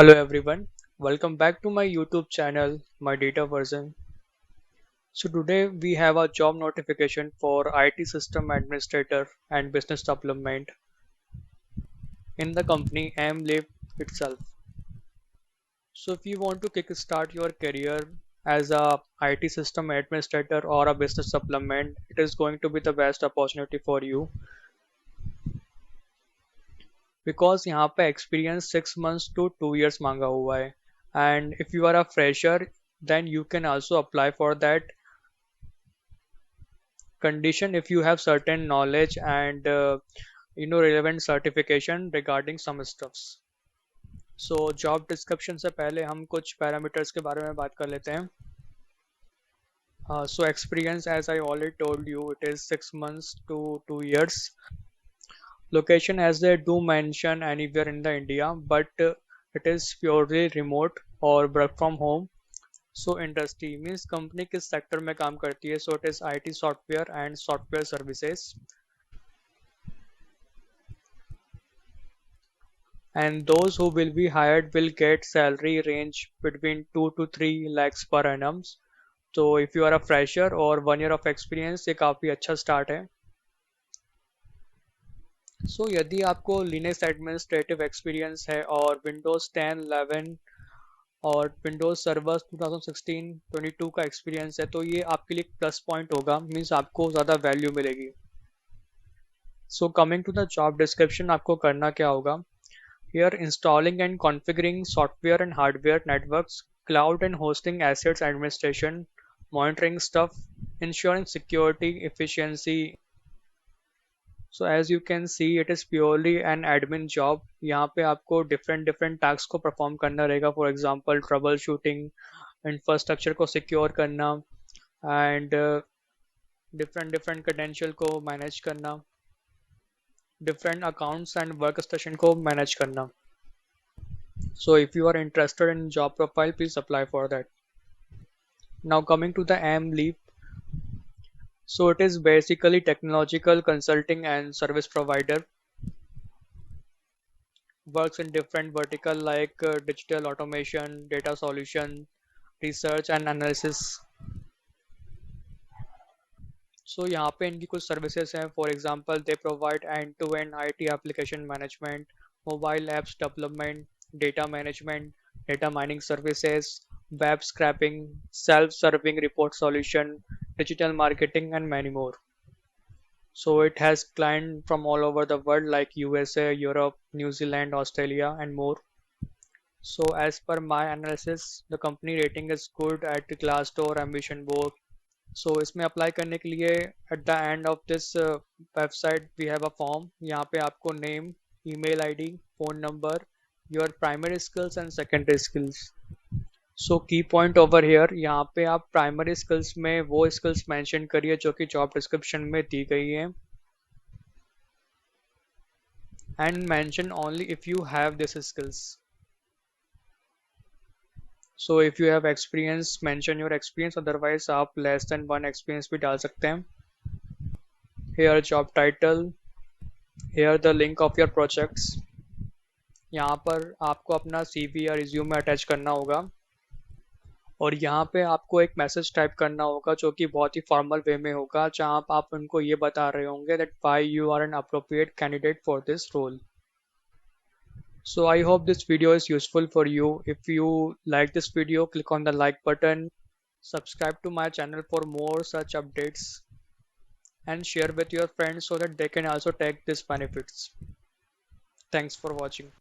Hello everyone, welcome back to my YouTube channel, my data version. So today we have a job notification for IT system administrator and business development in the company AIMLEAP itself. So if you want to kickstart your career as a IT system administrator or a business development, it is going to be the best opportunity for you because यहाँ पे experience 6 months to 2 years मांगा हुआ है and if you are a fresher then you can also apply for that condition if you have certain knowledge and relevant certification regarding some stuffs. So job description से पहले हम कुछ parameters के बारे में बात कर लेते हैं. So experience, as I already told you, it is 6 months to 2 years. Location, as they do mention, anywhere in the India, but it is purely remote or work from home. So industry means company किस sector में काम करती है. So it is IT software and software services. And those who will be hired will get salary range between 2 to 3 lakhs per annum. So if you are a fresher or 1 year of experience, ये काफ़ी अच्छा start है. So यदि आपको Linux administrative experience है और Windows 10, 11 और Windows Server 2016, 22 का experience है तो ये आपके लिए plus point होगा, means आपको ज़्यादा value मिलेगी. So coming to the job description, आपको करना क्या होगा? Here, installing and configuring software and hardware networks, cloud and hosting assets administration, monitoring stuff, ensuring security, efficiency. So as you can see, it is purely an admin job. यहाँ पे आपको different tasks को perform करना रहेगा. For example, troubleshooting, infrastructure को secure करना, and different credential को manage करना, different accounts and workstation को manage करना. So if you are interested in job profile, please apply for that. Now coming to the AIMLEAP. So it is basically technological consulting and service provider. Works in different vertical like digital automation, data solution, research and analysis. So यहाँ पे इनकी कुछ services हैं. For example, they provide end-to-end IT application management, mobile apps development, data management, data mining services, web scraping, self-serving report solution, digital marketing, and many more. So it has clients from all over the world like USA, Europe, New Zealand, Australia, and more. So as per my analysis, the company rating is good at the Glassdoor, Ambition Board. So इसमें apply करने के लिए at the end of this website we have a form. यहाँ पे आपको name, email ID, phone number, your primary skills and secondary skills. So key point over here, यहाँ पे आप primary skills में वो skills mention करिए जो कि job description में दी गई हैं and mention only if you have these skills. So if you have experience, mention your experience, otherwise आप less than 1 experience भी डाल सकते हैं. Here job title, here the link of your projects. यहाँ पर आपको अपना CV या resume अटैच करना होगा और यहाँ पे आपको एक मैसेज टाइप करना होगा जो कि बहुत ही फॉर्मल वे में होगा जहाँ आप उनको ये बता रहे होंगे that why you are an appropriate candidate for this role. So I hope this video is useful for you. If you like this video, click on the like button, subscribe to my channel for more such updates, and share with your friends so that they can also take these benefits. Thanks for watching.